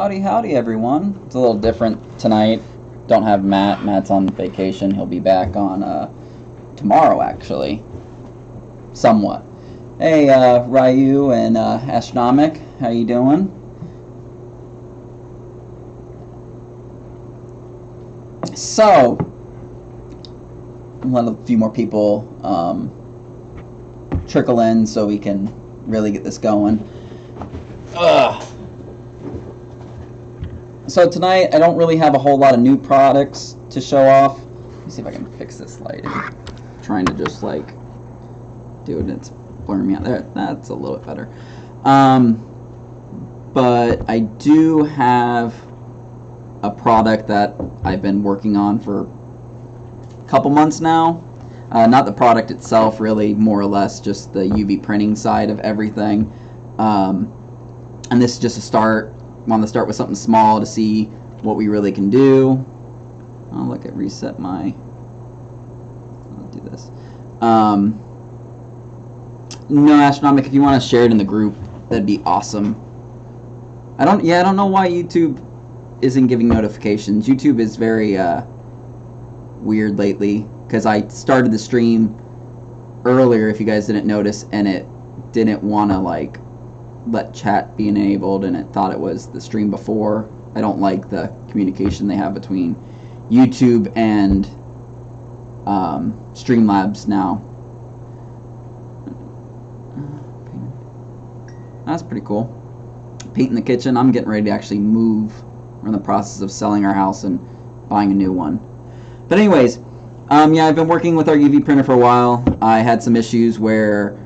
Howdy, everyone. It's a little different tonight. Don't have Matt. Matt's on vacation. He'll be back on tomorrow, actually. Somewhat. Hey, Ryu and Astronomic, how you doing? So, let a few more people trickle in so we can really get this going. Ugh. So tonight, I don't really have a whole lot of new products to show off. Let me see if I can fix this lighting. I'm trying to just like do it. It's blurring me out there. That's a little bit better. But I do have a product that I've been working on for a couple months now. Not the product itself, really, more or less just the UV printing side of everything. And this is just a start. Want to start with something small to see what we really can do. I'll look at reset my. I'll do this. No, Astronomic, if you want to share it in the group, that'd be awesome. I don't know why YouTube isn't giving notifications. YouTube is very weird lately because I started the stream earlier, if you guys didn't notice, and it didn't want to like let chat be enabled, and it thought it was the stream before. I don't like the communication they have between YouTube and Streamlabs now. That's pretty cool. Paint in the kitchen. I'm getting ready to actually move. We're in the process of selling our house and buying a new one. But anyways, yeah, I've been working with our UV printer for a while. I had some issues where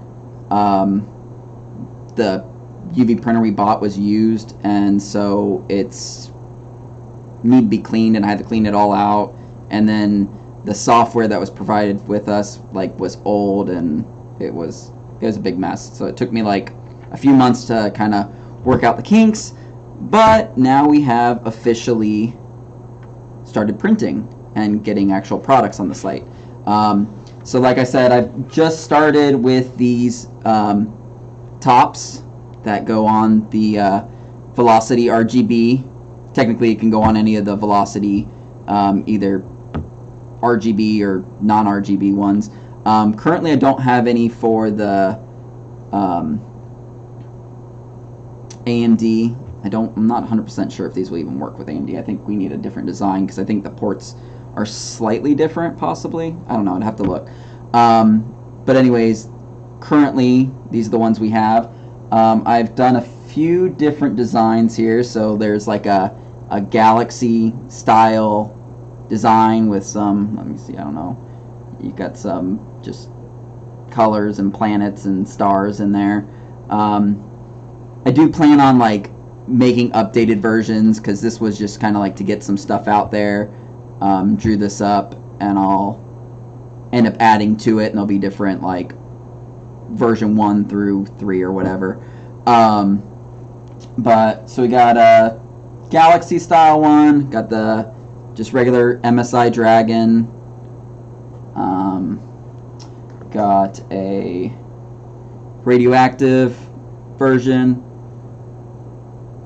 the UV printer we bought was used, and so it's need to be cleaned, and I had to clean it all out. And then the software that was provided with us was old, and it was a big mess. So it took me like a few months to kind of work out the kinks, but now we have officially started printing and getting actual products on the site. So like I said, I've just started with these tops that go on the Velocity RGB. Technically, it can go on any of the Velocity, either RGB or non-RGB ones. Currently, I don't have any for the AMD. I'm not 100% sure if these will even work with AMD. I think we need a different design because I think the ports are slightly different, possibly. I don't know. I'd have to look. But anyways, currently, these are the ones we have. I've done a few different designs here. So there's like a galaxy style design with some, let me see, I don't know. You got some just colors and planets and stars in there. I do plan on like making updated versions because this was just kind of like to get some stuff out there. Drew this up, and I'll end up adding to it, and there'll be different like version 1 through 3 or whatever. But so we got a galaxy style one, got the just regular MSI Dragon, got a radioactive version.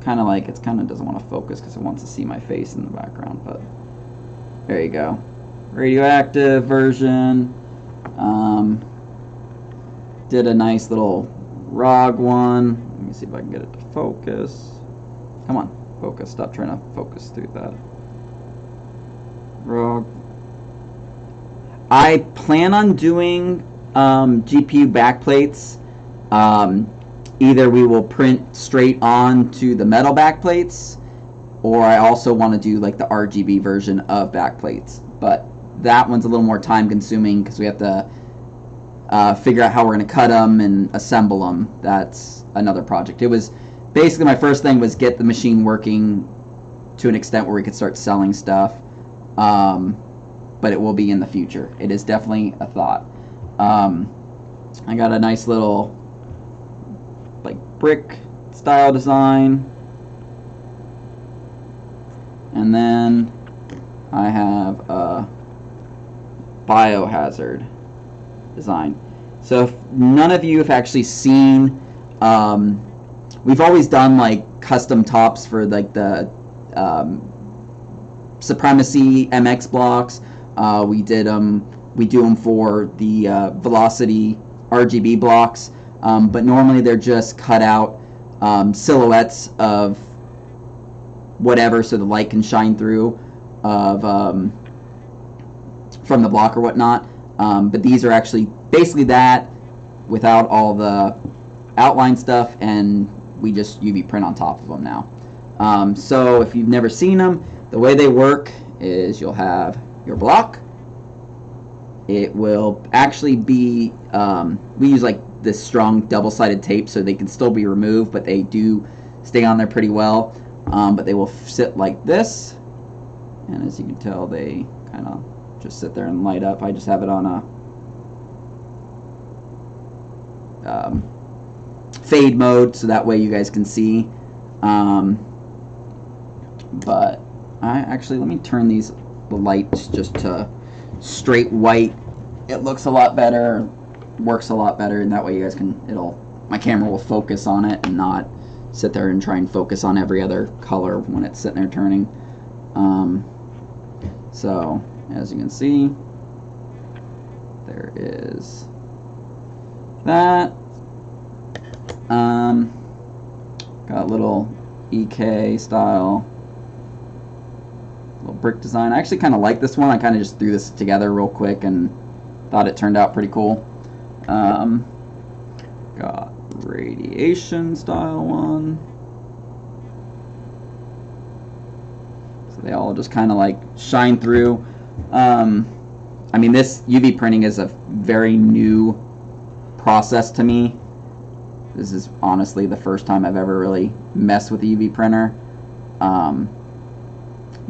Kind of like, it kind of doesn't want to focus because it wants to see my face in the background, but there you go. Radioactive version. Did a nice little ROG one. Let me see if I can get it to focus. Come on, focus. Stop trying to focus through that. ROG. I plan on doing GPU backplates. Either we will print straight on to the metal backplates, or I also want to do like the RGB version of backplates. But that one's a little more time consuming because we have to figure out how we're going to cut them and assemble them. That's another project. It was basically, my first thing was get the machine working to an extent where we could start selling stuff. But it will be in the future. It is definitely a thought. I got a nice little like brick style design, and then I have a biohazard design. So if none of you have actually seen, we've always done like custom tops for like the Supremacy MX blocks. We do them for the Velocity RGB blocks, but normally they're just cut out silhouettes of whatever, so the light can shine through of from the block or whatnot. But these are actually basically that without all the outline stuff, and we just UV print on top of them now. So if you've never seen them, the way they work is you'll have your block. It will actually be, we use like this strong double-sided tape so they can still be removed, but they do stay on there pretty well. But they will sit like this, and as you can tell, they kind of just sit there and light up. I just have it on a fade mode so that way you guys can see. But let me turn the lights just to straight white. It looks a lot better, works a lot better, and that way you guys can, my camera will focus on it and not sit there and try and focus on every other color when it's sitting there turning. So as you can see, there is that. Got a little EK style little brick design. I actually kind of like this one. I kind of just threw this together real quick and thought it turned out pretty cool. Got radiation style one. So they all just kind of like shine through. I mean, this UV printing is a very new process to me. This is honestly the first time I've ever really messed with a UV printer.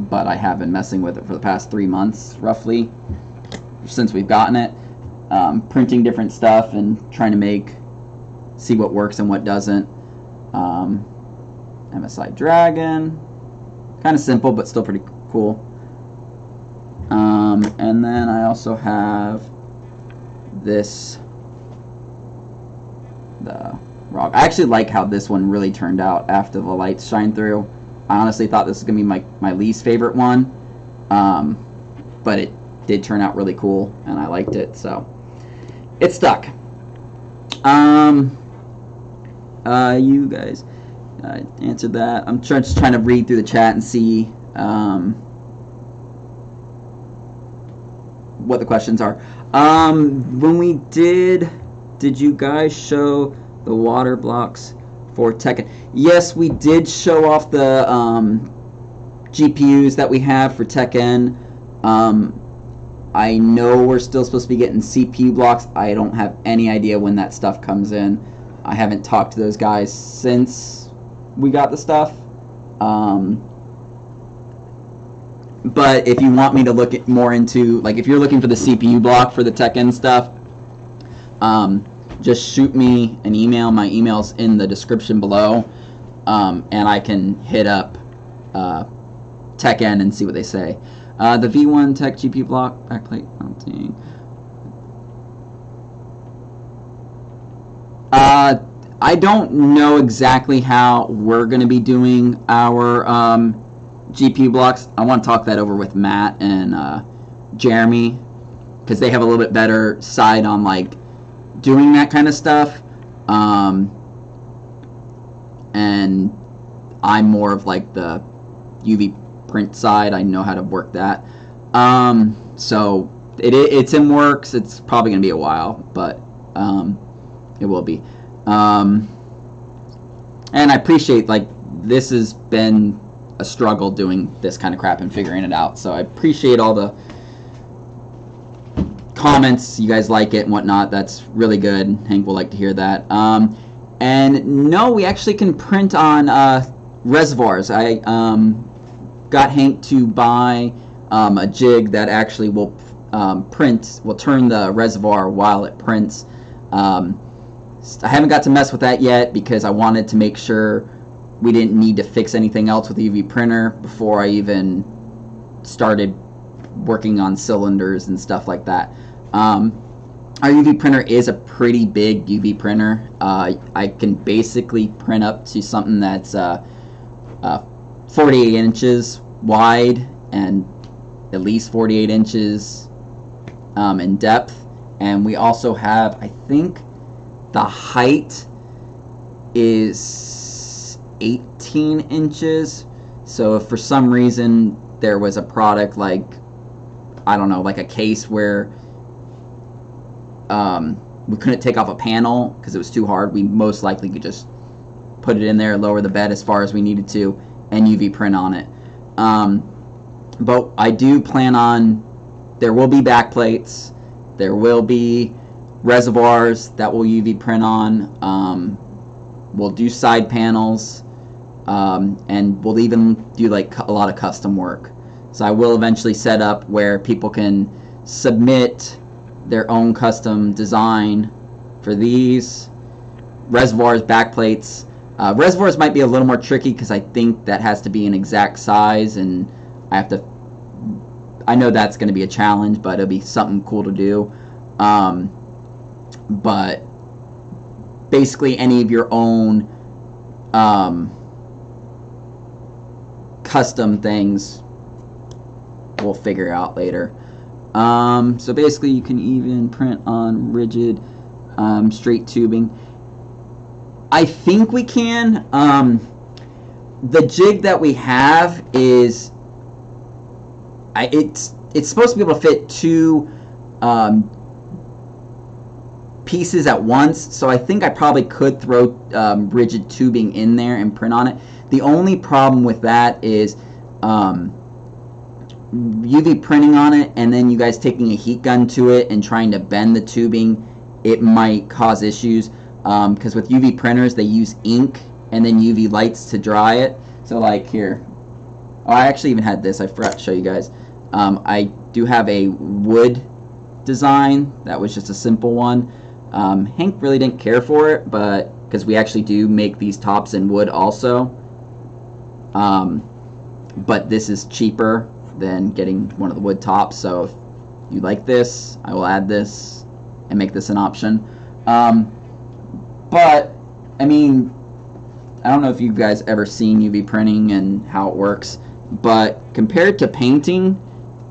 But I have been messing with it for the past 3 months, roughly, since we've gotten it. Printing different stuff and trying to see what works and what doesn't. MSI Dragon, kind of simple, but still pretty cool. And then I also have this, the rock. I actually like how this one really turned out after the lights shine through. I honestly thought this was going to be my least favorite one, but it did turn out really cool, and I liked it, so it stuck. You guys answered that. I'm just trying to read through the chat and see what the questions are. When we did you guys show the water blocks for Tekken? Yes, we did show off the GPUs that we have for Tekken. I know we're still supposed to be getting CPU blocks. I don't have any idea when that stuff comes in. I haven't talked to those guys since we got the stuff. But if you want me to look more into, like, if you're looking for the CPU block for the Tekken stuff, just shoot me an email. My email's in the description below, and I can hit up Tekken and see what they say. The V1 Tech GPU block backplate mounting. I don't know exactly how we're going to be doing our GPU blocks. I want to talk that over with Matt and Jeremy, because they have a little bit better side on like doing that kind of stuff. And I'm more of like the UV print side. I know how to work that. So it's in works. It's probably going to be a while, but it will be. And I appreciate, like, this has been a struggle doing this kind of crap and figuring it out. So I appreciate all the comments. You guys like it and whatnot. That's really good. Hank will like to hear that. And no, we actually can print on reservoirs. I got Hank to buy a jig that actually will turn the reservoir while it prints. I haven't got to mess with that yet because I wanted to make sure we didn't need to fix anything else with the UV printer before I even started working on cylinders and stuff like that. Our UV printer is a pretty big UV printer. I can basically print up to something that's 48 inches wide and at least 48 inches in depth. And we also have, I think the height is 18 inches. So if for some reason there was a product like, I don't know, like a case where we couldn't take off a panel because it was too hard, we most likely could just put it in there, lower the bed as far as we needed to, and UV print on it. But I do plan on, there will be back plates, there will be reservoirs that will UV print on, we'll do side panels, and we'll even do like a lot of custom work. So I will eventually set up where people can submit their own custom design for these reservoirs, backplates. Reservoirs might be a little more tricky because I think that has to be an exact size, and I know that's going to be a challenge, but it'll be something cool to do. But basically any of your own custom things we'll figure out later. So basically you can even print on rigid straight tubing. I think we can. The jig that we have is it's supposed to be able to fit two pieces at once, so I think I probably could throw rigid tubing in there and print on it. The only problem with that is UV printing on it and then you guys taking a heat gun to it and trying to bend the tubing, it might cause issues, because with UV printers they use ink and then UV lights to dry it. So like here, oh, I actually even had this, I forgot to show you guys. I do have a wood design that was just a simple one. Hank really didn't care for it, but because we actually do make these tops in wood also, but this is cheaper than getting one of the wood tops, so if you like this, I will add this and make this an option. But I mean, I don't know if you guys ever seen UV printing and how it works, but compared to painting,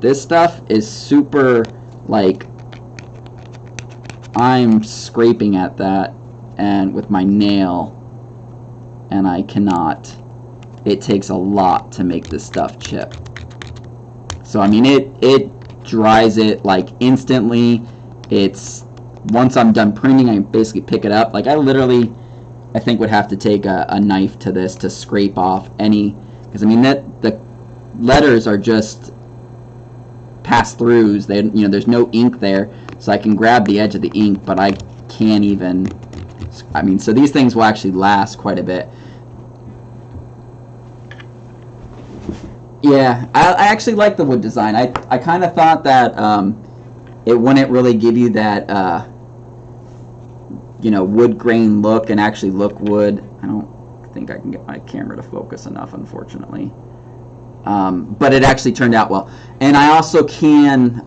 this stuff is super, like, I'm scraping at that and with my nail, and I cannot. It takes a lot to make this stuff chip. So I mean, it dries it like instantly. It's, once I'm done printing, I basically pick it up. Like I literally, I think would have to take a knife to this to scrape off any, because I mean that the letters are just pass-throughs. They, you know, there's no ink there, so I can grab the edge of the ink, but I can't even. I mean, so these things will actually last quite a bit. Yeah, I actually like the wood design. I kind of thought that it wouldn't really give you that you know, wood grain look and actually look wood. I don't think I can get my camera to focus enough, unfortunately. But it actually turned out well. And I also can,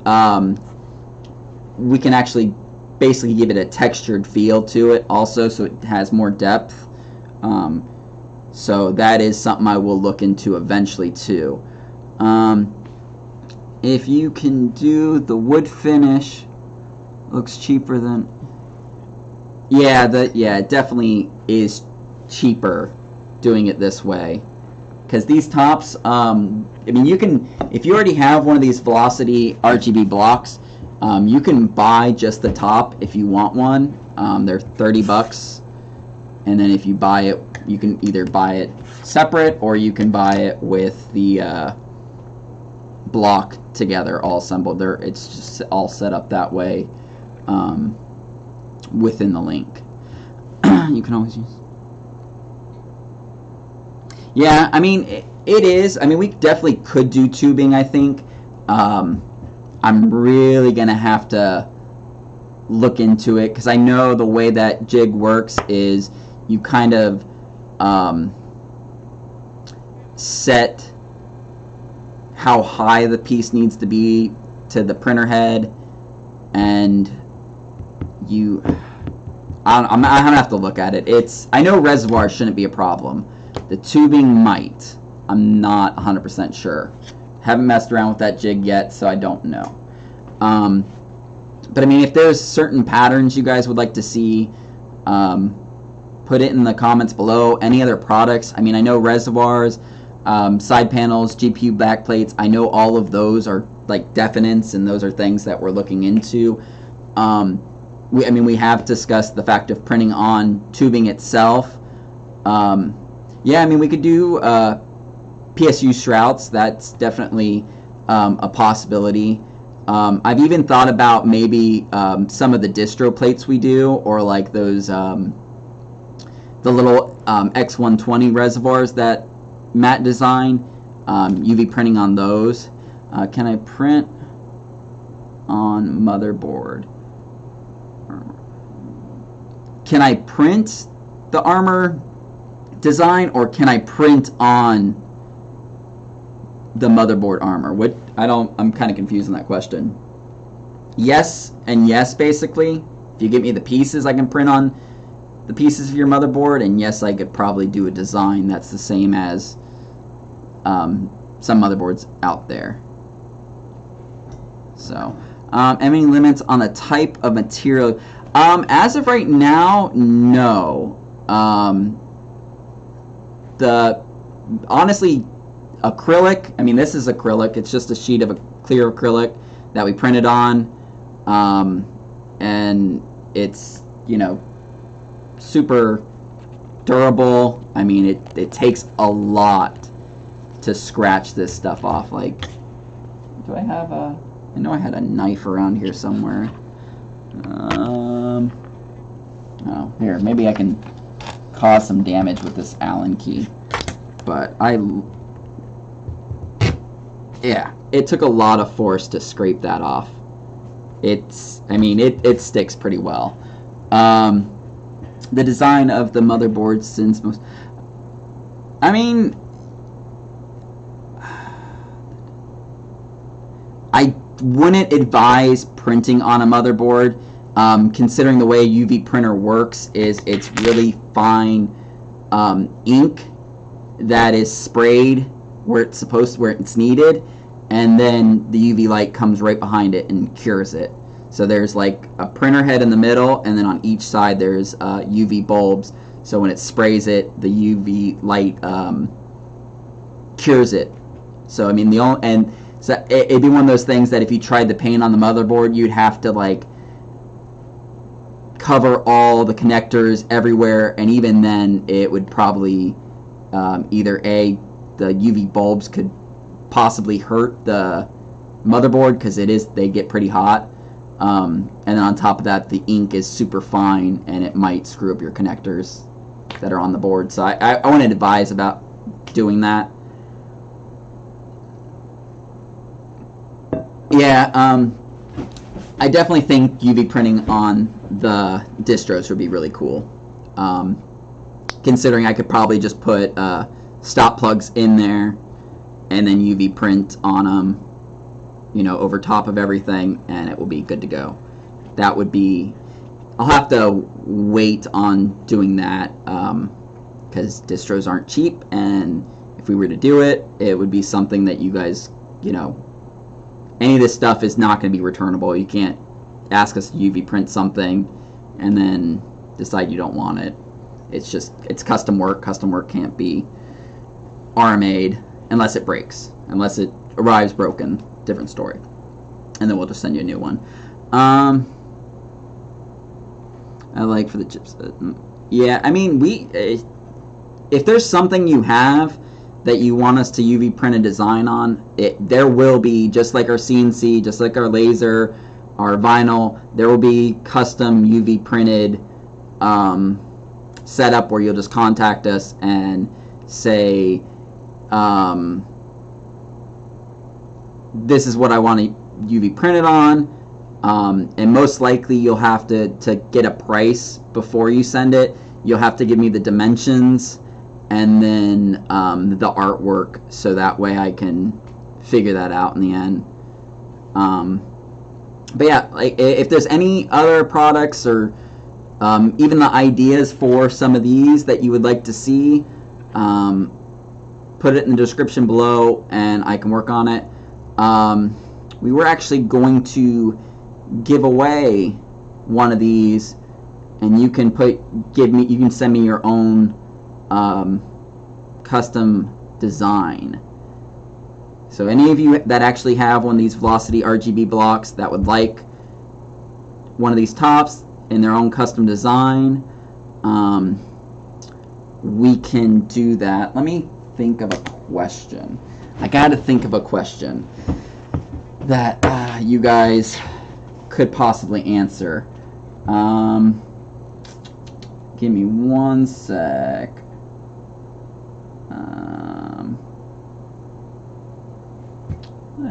we can actually basically give it a textured feel to it also, so it has more depth. So that is something I will look into eventually too. If you can do the wood finish, looks cheaper than, yeah, it definitely is cheaper doing it this way. Because these tops, I mean, you can, if you already have one of these Velocity RGB blocks, you can buy just the top if you want one. They're $30, and then if you buy it, you can either buy it separate or you can buy it with the block together, all assembled. It's just all set up that way within the link. You can always use. Yeah, I mean, it is. I mean, we definitely could do tubing, I think. I'm really going to have to look into it, because I know the way that jig works is you kind of set how high the piece needs to be to the printer head, and I'm gonna have to look at it. I know reservoirs shouldn't be a problem, The tubing might. I'm not 100% sure. Haven't messed around with that jig yet, so I don't know. But I mean, if there's certain patterns you guys would like to see, put it in the comments below. Any other products? I mean, I know reservoirs, side panels, GPU backplates. I know all of those are like definites, and those are things that we're looking into. I mean, we have discussed the fact of printing on tubing itself. Yeah, I mean, we could do PSU shrouds. That's definitely a possibility. I've even thought about maybe some of the distro plates we do, or like those the little X120 reservoirs that Matt designed, UV printing on those. Can I print on motherboard? Can I print the armor design, or can I print on the motherboard armor? I'm kind of confused on that question. Yes and yes, basically. If you give me the pieces, I can print on the pieces of your motherboard, and yes, I could probably do a design that's the same as some motherboards out there. So, any limits on the type of material? As of right now, no. Honestly, acrylic, I mean, this is acrylic. It's just a sheet of a clear acrylic that we printed on, and it's, you know, super durable. I mean, it takes a lot to scratch this stuff off. Like, do I have a... I know I had a knife around here somewhere. Oh, here, maybe I can cause some damage with this Allen key. But yeah, it took a lot of force to scrape that off. I mean, it sticks pretty well. The design of the motherboard, since most... I mean... I wouldn't advise printing on a motherboard, considering the way a UV printer works is it's really fine ink that is sprayed where it's needed, and then the UV light comes right behind it and cures it. So there's like a printer head in the middle, and then on each side there's UV bulbs. So when it sprays it, the UV light cures it. So I mean, so it'd be one of those things that if you tried to paint on the motherboard, you'd have to like cover all the connectors everywhere, and even then it would probably either the UV bulbs could possibly hurt the motherboard because they get pretty hot, and then on top of that, the ink is super fine and it might screw up your connectors that are on the board. So I wouldn't advise about doing that. Yeah, I definitely think UV printing on the distros would be really cool. Considering I could probably just put stop plugs in there and then UV print on them, you know, over top of everything, and it will be good to go. That would be... I'll have to wait on doing that because distros aren't cheap, and if we were to do it, it would be something that you guys, you know, any of this stuff is not going to be returnable. You can't ask us to UV print something and then decide you don't want it. It's custom work. Custom work can't be RMA'd unless it breaks. Unless it arrives broken. Different story. And then we'll just send you a new one. I like for the chips. Yeah, I mean, if there's something you have that you want us to UV print a design on, there will be, just like our CNC, just like our laser, our vinyl, there will be custom UV printed setup where you'll just contact us and say, this is what I want to UV printed on, and most likely you'll have to get a price before you send it. You'll have to give me the dimensions and then the artwork, so that way I can figure that out in the end. But yeah, like, if there's any other products or even the ideas for some of these that you would like to see, put it in the description below and I can work on it. We were actually going to give away one of these, and you can you can send me your own custom design. So any of you that actually have one of these Velocity RGB blocks that would like one of these tops in their own custom design, we can do that. Let me think of a question. I gotta think of a question that you guys could possibly answer. Give me one sec.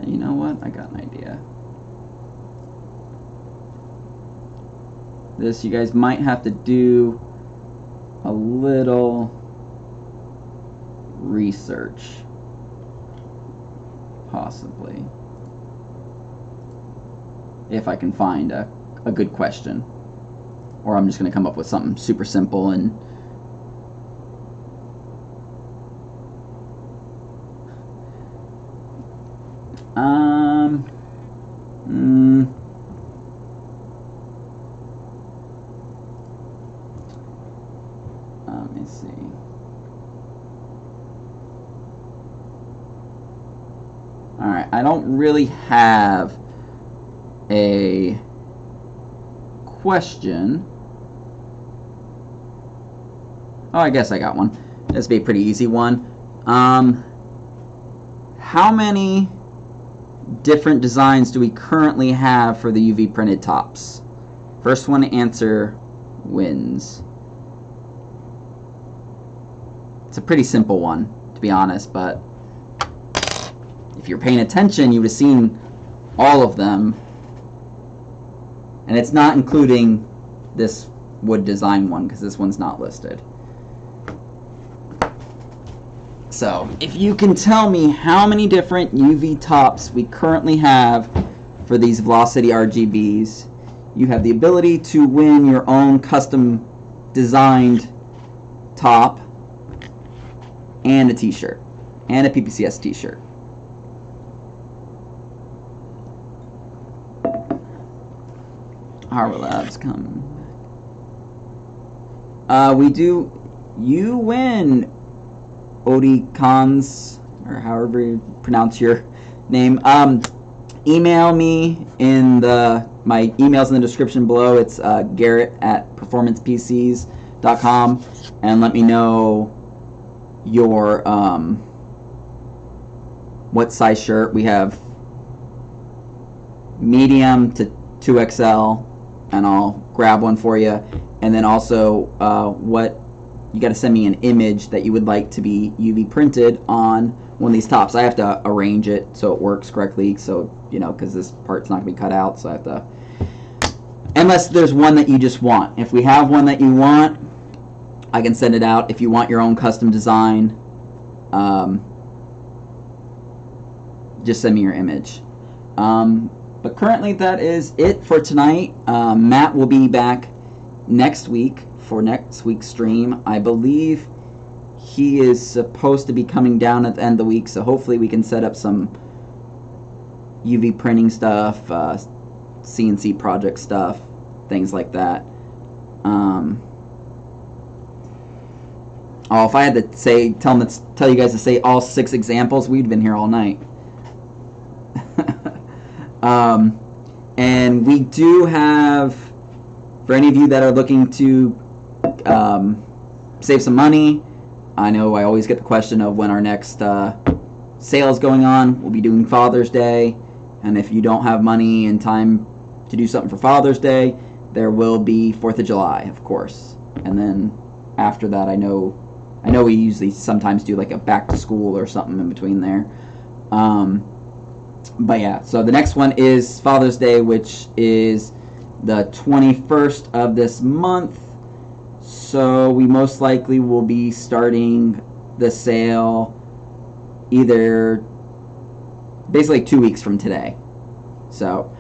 You know what? I got an idea. This, you guys might have to do a little research, possibly, if I can find a good question, or I'm just going to come up with something super simple and let me see. Alright, I don't really have a question. Oh, I guess I got one. This will be a pretty easy one. How many different designs do we currently have for the UV printed tops? First one to answer wins. It's a pretty simple one, to be honest, but if you're paying attention, you would have seen all of them. And it's not including this wood design one, because this one's not listed. So, if you can tell me how many different UV tops we currently have for these Velocity RGBs, you have the ability to win your own custom designed top and a t-shirt, and a PPCs t-shirt. Hardware Labs come. We do. You win, Odie Cons, or however you pronounce your name. Email me in my email's in the description below. It's Garrett@performancepcs.com, and let me know your what size shirt. We have medium to 2XL, and I'll grab one for you. And then also what you got to send me an image that you would like to be UV printed on one of these tops. I have to arrange it so it works correctly, so you know, because this part's not gonna be cut out, so I have to, unless there's one that you just want. If we have one that you want, I can send it out. If you want your own custom design, just send me your image. But currently that is it for tonight. Matt will be back next week for next week's stream. I believe he is supposed to be coming down at the end of the week, so hopefully we can set up some UV printing stuff, CNC project stuff, things like that. Oh, if I had to say, tell you guys to say all 6 examples, we'd been here all night. And we do have, for any of you that are looking to save some money, I know I always get the question of when our next sale is going on. We'll be doing Father's Day, and if you don't have money and time to do something for Father's Day, there will be 4th of July, of course. And then after that, I know we usually sometimes do like a back to school or something in between there. But yeah, so the next one is Father's Day, which is the 21st of this month. So we most likely will be starting the sale either basically 2 weeks from today. So,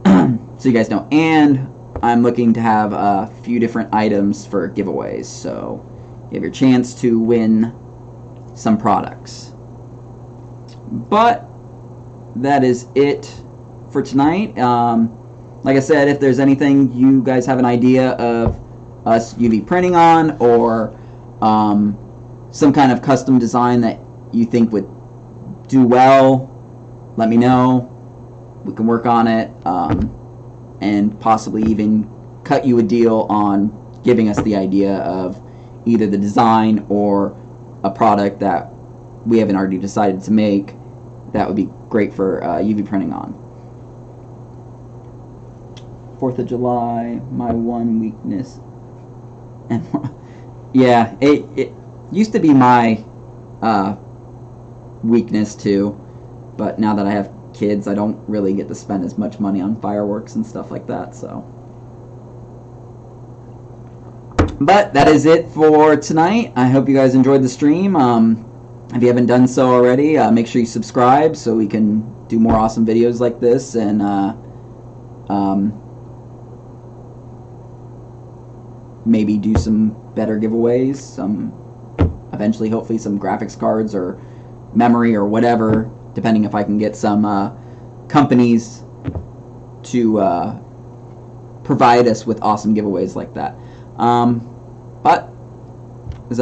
so you guys know. And I'm looking to have a few different items for giveaways. So you have your chance to win some products. But that is it for tonight. Like I said, if there's anything you guys have an idea of us UV printing on, or some kind of custom design that you think would do well, let me know. We can work on it, and possibly even cut you a deal on giving us the idea of either the design or a product that we haven't already decided to make that would be great for UV printing on. 4th of July, my one weakness. And yeah, it used to be my weakness too, but now that I have kids, I don't really get to spend as much money on fireworks and stuff like that. So, but that is it for tonight. I hope you guys enjoyed the stream. If you haven't done so already, make sure you subscribe so we can do more awesome videos like this, and maybe do some better giveaways, eventually hopefully some graphics cards or memory or whatever, depending if I can get some companies to provide us with awesome giveaways like that. But it was